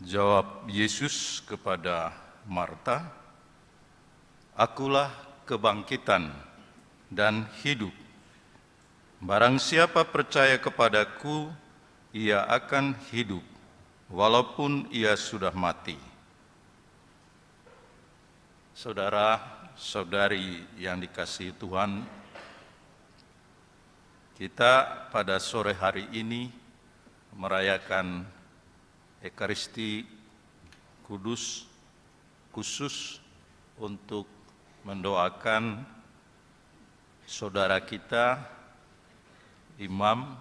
Jawab Yesus kepada Marta, "Akulah kebangkitan dan hidup. Barang siapa percaya kepadaku, ia akan hidup, walaupun ia sudah mati." Saudara-saudari yang dikasihi Tuhan, kita pada sore hari ini merayakan Ekaristi Kudus khusus untuk mendoakan saudara kita Imam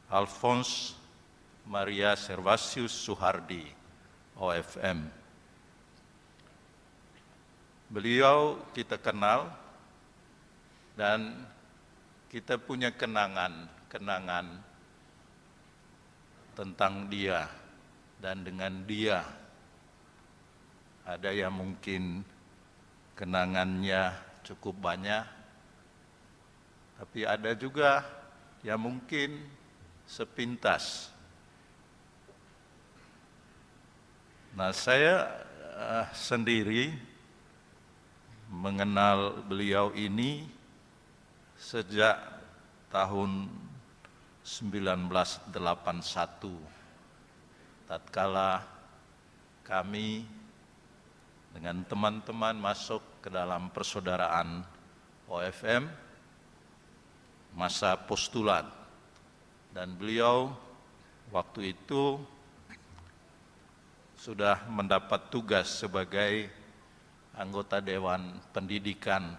Alphonse Maria Servasius Suhardi, OFM. Beliau kita kenal dan kita punya kenangan tentang dia dan dengan dia. Ada yang mungkin kenangannya cukup banyak, tapi ada juga yang mungkin sepintas. Nah, saya sendiri mengenal beliau ini sejak tahun 1981, tatkala kami dengan teman-teman masuk ke dalam persaudaraan OFM masa postulat, dan beliau waktu itu sudah mendapat tugas sebagai anggota Dewan Pendidikan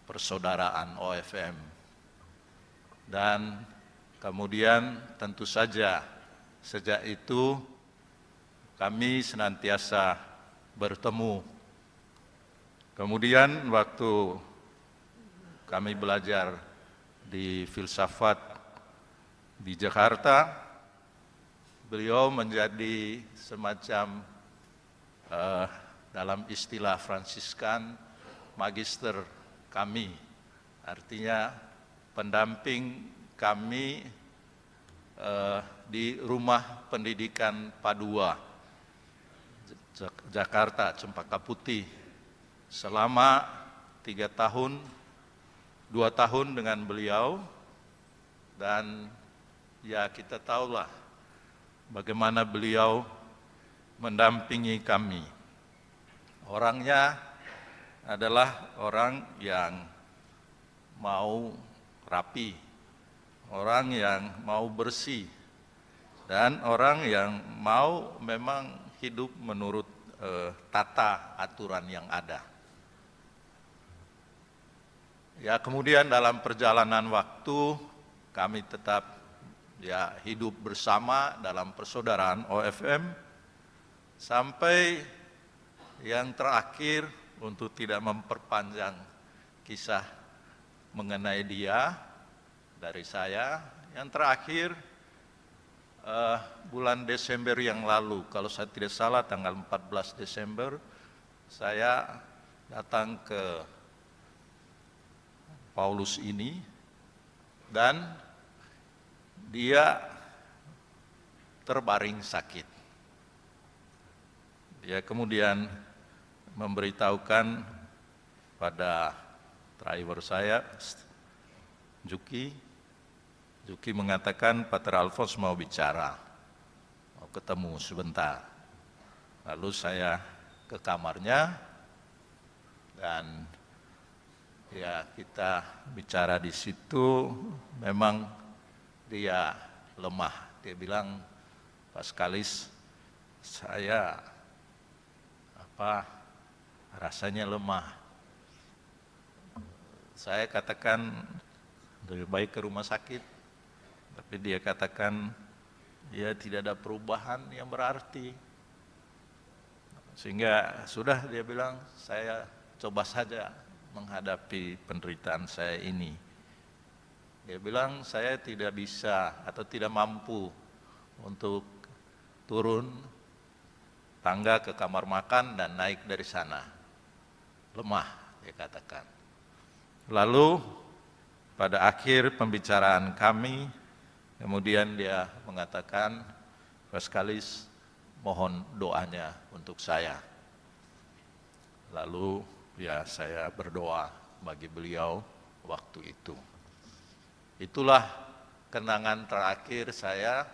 Persaudaraan OFM. Dan kemudian tentu saja sejak itu kami senantiasa bertemu. Kemudian waktu kami belajar di filsafat di Jakarta, beliau menjadi semacam dalam istilah Fransiskan magister kami, artinya pendamping kami di Rumah Pendidikan Padua, Jakarta, Cempaka Putih, selama 3 tahun, 2 tahun dengan beliau. Dan ya kita tahulah bagaimana beliau mendampingi kami. Orangnya adalah orang yang mau rapi, orang yang mau bersih, dan orang yang mau memang hidup menurut tata aturan yang ada. Ya, kemudian dalam perjalanan waktu kami tetap hidup bersama dalam persaudaraan OFM sampai yang terakhir, untuk tidak memperpanjang kisah mengenai dia dari saya, yang terakhir bulan Desember yang lalu, kalau saya tidak salah tanggal 14 Desember, saya datang ke Paulus ini dan dia terbaring sakit. Dia kemudian memberitahukan pada driver saya, Juki mengatakan Pater Alphonse mau bicara, mau ketemu sebentar. Lalu saya ke kamarnya dan ya kita bicara di situ. Memang dia lemah. Dia bilang, "Paskalis, saya rasanya lemah." Saya katakan lebih baik ke rumah sakit, tapi dia katakan ya tidak ada perubahan yang berarti. Sehingga sudah, dia bilang, saya coba saja menghadapi penderitaan saya ini. Dia bilang, saya tidak bisa atau tidak mampu untuk turun tangga ke kamar makan dan naik dari sana. Lemah, dia katakan. Lalu pada akhir pembicaraan kami, kemudian dia mengatakan, sekali mohon doanya untuk saya. Lalu ya saya berdoa bagi beliau waktu itu. Itulah kenangan terakhir saya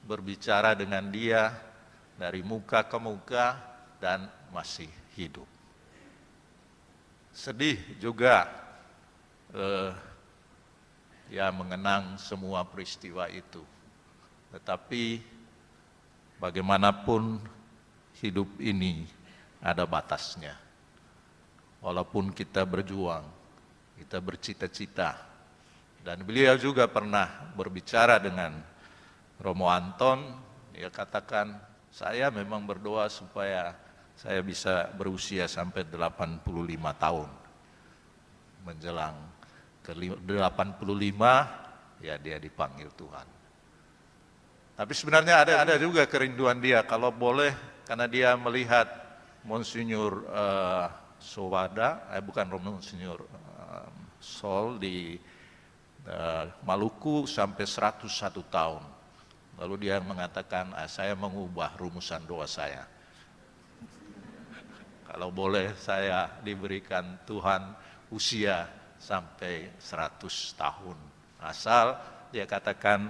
berbicara dengan dia dari muka ke muka dan masih hidup. Sedih juga ya mengenang semua peristiwa itu. Tetapi bagaimanapun hidup ini ada batasnya. Walaupun kita berjuang, kita bercita-cita. Dan beliau juga pernah berbicara dengan Romo Anton, dia katakan, saya memang berdoa supaya saya bisa berusia sampai 85 tahun. Menjelang ke 85, ya dia dipanggil Tuhan. Tapi sebenarnya ada juga kerinduan dia, kalau boleh, karena dia melihat Monsinyur Sowada, bukan Monsinyur Sol di Maluku sampai 101 tahun. Lalu dia mengatakan, saya mengubah rumusan doa saya. Kalau boleh saya diberikan Tuhan usia sampai 100 tahun. Asal dia katakan,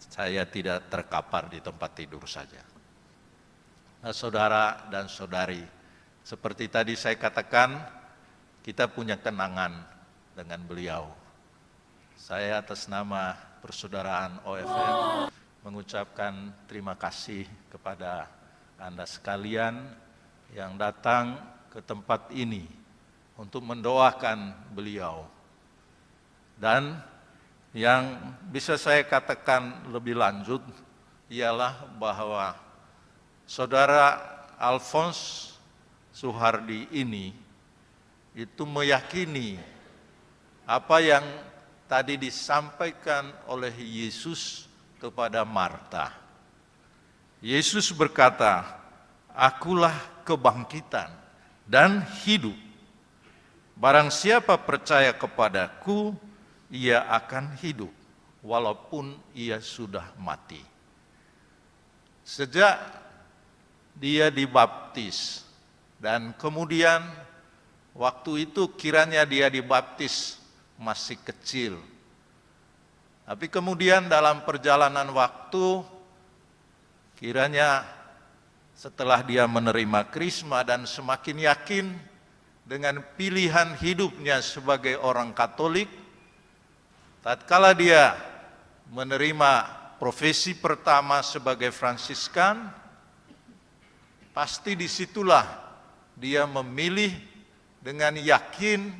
saya tidak terkapar di tempat tidur saja. Nah, saudara dan saudari, seperti tadi saya katakan, kita punya kenangan dengan beliau. Saya atas nama Persaudaraan OFM mengucapkan terima kasih kepada Anda sekalian yang datang ke tempat ini untuk mendoakan beliau. Dan yang bisa saya katakan lebih lanjut ialah bahwa Saudara Alphonse Suhardi ini itu meyakini apa yang tadi disampaikan oleh Yesus kepada Marta. Yesus berkata, "Akulah kebangkitan dan hidup. Barang siapa percaya kepadaku, ia akan hidup, walaupun ia sudah mati." Sejak dia dibaptis, dan kemudian waktu itu kiranya dia dibaptis masih kecil. Tapi kemudian dalam perjalanan waktu, kiranya setelah dia menerima krisma dan semakin yakin dengan pilihan hidupnya sebagai orang Katolik, tatkala dia menerima profesi pertama sebagai Fransiskan, pasti disitulah dia memilih dengan yakin,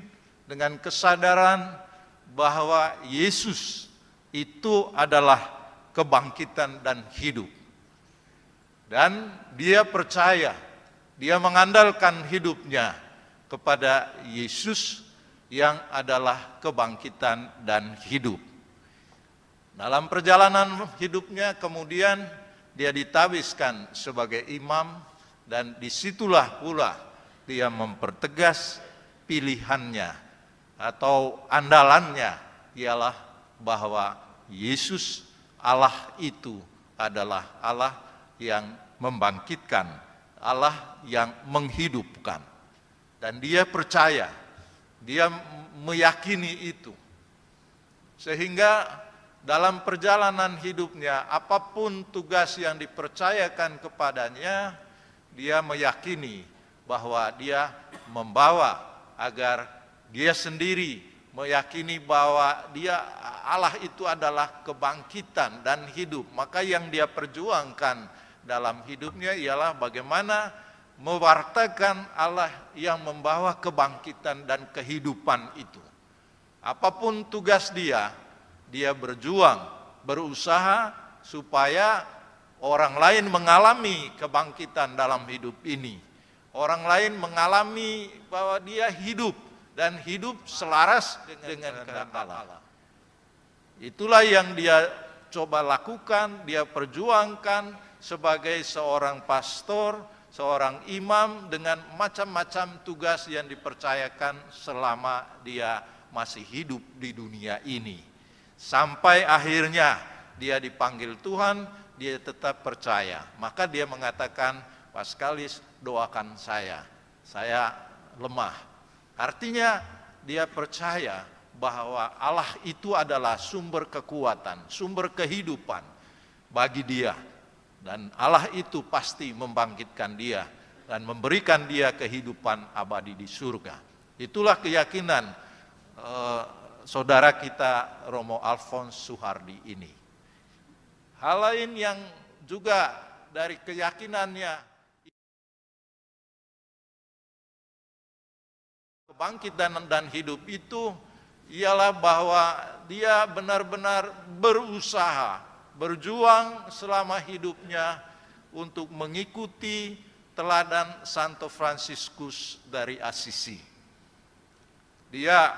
dengan kesadaran bahwa Yesus itu adalah kebangkitan dan hidup. Dan dia percaya, dia mengandalkan hidupnya kepada Yesus yang adalah kebangkitan dan hidup. Dalam perjalanan hidupnya kemudian dia ditabiskan sebagai imam, dan disitulah pula dia mempertegas pilihannya atau andalannya ialah bahwa Yesus Allah itu adalah Allah yang membangkitkan, Allah yang menghidupkan. Dan dia percaya, dia meyakini itu. Sehingga dalam perjalanan hidupnya, apapun tugas yang dipercayakan kepadanya, dia meyakini bahwa dia membawa agar dia sendiri meyakini bahwa dia Allah itu adalah kebangkitan dan hidup. Maka yang dia perjuangkan dalam hidupnya ialah bagaimana mewartakan Allah yang membawa kebangkitan dan kehidupan itu. Apapun tugas dia berjuang, berusaha supaya orang lain mengalami kebangkitan dalam hidup ini. Orang lain mengalami bahwa dia hidup dan hidup selaras dengan kehendak Allah. Itulah yang dia coba lakukan, dia perjuangkan sebagai seorang pastor, seorang imam dengan macam-macam tugas yang dipercayakan selama dia masih hidup di dunia ini. Sampai akhirnya dia dipanggil Tuhan dia tetap percaya. Maka dia mengatakan, Paskalis doakan saya lemah. Artinya dia percaya bahwa Allah itu adalah sumber kekuatan, sumber kehidupan bagi dia. Dan Allah itu pasti membangkitkan dia dan memberikan dia kehidupan abadi di surga. Itulah keyakinan saudara kita Romo Alphonse Soehardi ini. Hal lain yang juga dari keyakinannya, bangkit dan hidup itu ialah bahwa dia benar-benar berusaha, berjuang selama hidupnya untuk mengikuti teladan Santo Fransiskus dari Assisi. Dia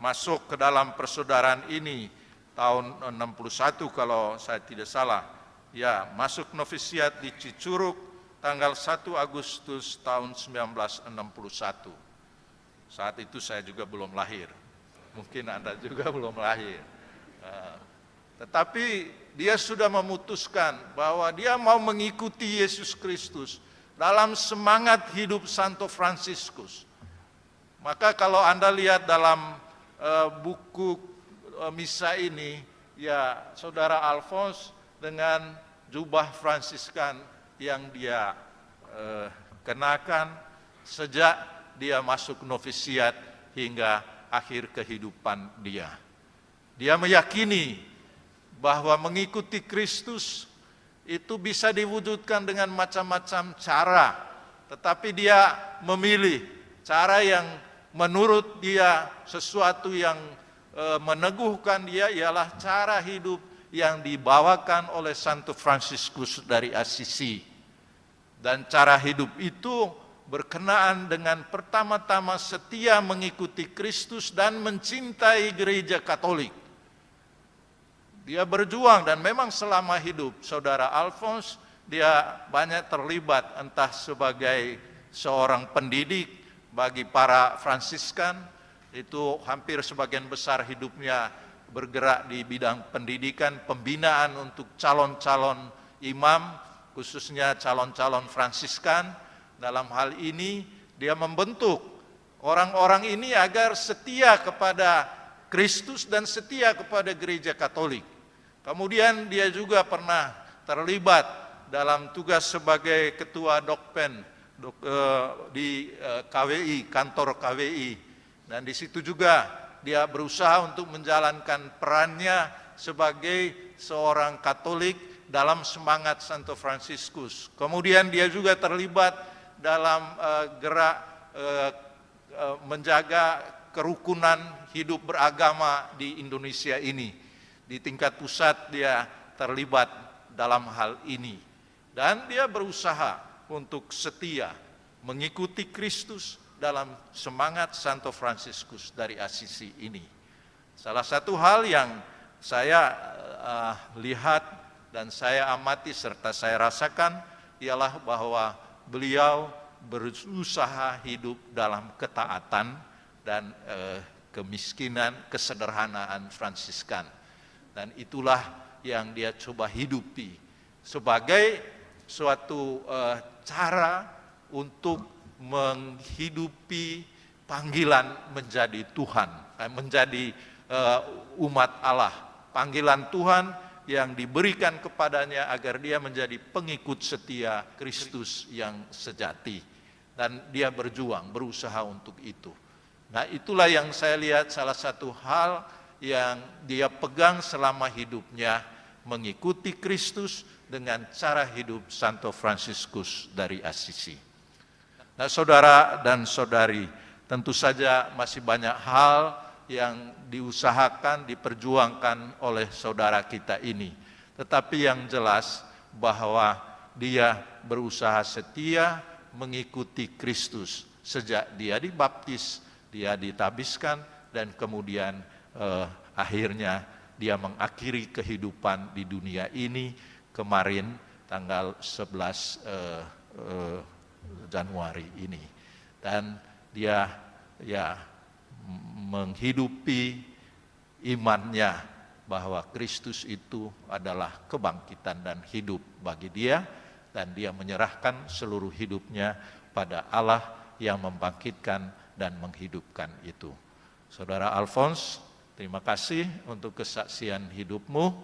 masuk ke dalam persaudaraan ini tahun 61 kalau saya tidak salah. Ya, masuk novisiat di Cicurug tanggal 1 Agustus tahun 1961. Saat itu saya juga belum lahir. Mungkin Anda juga belum lahir. Tetapi dia sudah memutuskan bahwa dia mau mengikuti Yesus Kristus dalam semangat hidup Santo Fransiskus. Maka kalau Anda lihat dalam buku misa ini, ya saudara Alphonse dengan jubah Fransiskan yang dia kenakan sejak dia masuk novisiat hingga akhir kehidupan dia. Dia meyakini bahwa mengikuti Kristus itu bisa diwujudkan dengan macam-macam cara, tetapi dia memilih cara yang menurut dia sesuatu yang meneguhkan dia ialah cara hidup yang dibawakan oleh Santo Fransiskus dari Assisi. Dan cara hidup itu berkenaan dengan pertama-tama setia mengikuti Kristus dan mencintai gereja Katolik. Dia berjuang dan memang selama hidup saudara Alphonse dia banyak terlibat entah sebagai seorang pendidik bagi para Fransiskan, itu hampir sebagian besar hidupnya bergerak di bidang pendidikan, pembinaan untuk calon-calon imam, khususnya calon-calon Fransiskan. Dalam hal ini dia membentuk orang-orang ini agar setia kepada Kristus dan setia kepada gereja Katolik. Kemudian dia juga pernah terlibat dalam tugas sebagai ketua Dokpen di KWI, kantor KWI. Dan di situ juga dia berusaha untuk menjalankan perannya sebagai seorang Katolik dalam semangat Santo Fransiskus. Kemudian dia juga terlibat dalam gerak menjaga kerukunan hidup beragama di Indonesia ini. Di tingkat pusat dia terlibat dalam hal ini. Dan dia berusaha untuk setia mengikuti Kristus dalam semangat Santo Fransiskus dari Assisi ini. Salah satu hal yang saya lihat dan saya amati serta saya rasakan ialah bahwa beliau berusaha hidup dalam ketaatan dan kemiskinan, kesederhanaan Fransiskan. Dan itulah yang dia coba hidupi sebagai suatu cara untuk menghidupi panggilan menjadi Tuhan, menjadi umat Allah. Panggilan Tuhan yang diberikan kepadanya agar dia menjadi pengikut setia Kristus yang sejati. Dan dia berjuang, berusaha untuk itu. Nah, itulah yang saya lihat salah satu hal yang dia pegang selama hidupnya, mengikuti Kristus dengan cara hidup Santo Fransiskus dari Assisi. Nah, saudara dan saudari, tentu saja masih banyak hal yang diusahakan, diperjuangkan oleh saudara kita ini. Tetapi yang jelas bahwa dia berusaha setia mengikuti Kristus sejak dia dibaptis, dia ditabiskan, dan kemudian akhirnya dia mengakhiri kehidupan di dunia ini kemarin tanggal 11 Januari ini. Dan dia menghidupi imannya bahwa Kristus itu adalah kebangkitan dan hidup bagi dia, dan dia menyerahkan seluruh hidupnya pada Allah yang membangkitkan dan menghidupkan itu. Saudara Alphonse, terima kasih untuk kesaksian hidupmu,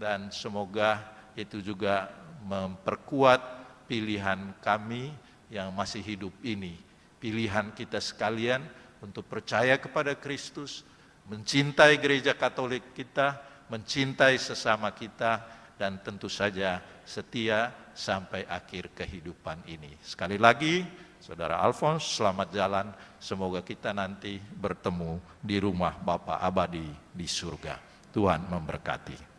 dan semoga itu juga memperkuat pilihan kami yang masih hidup ini, pilihan kita sekalian untuk percaya kepada Kristus, mencintai gereja Katolik kita, mencintai sesama kita, dan tentu saja setia sampai akhir kehidupan ini. Sekali lagi, Saudara Alphonse, selamat jalan. Semoga kita nanti bertemu di rumah Bapa abadi di surga. Tuhan memberkati.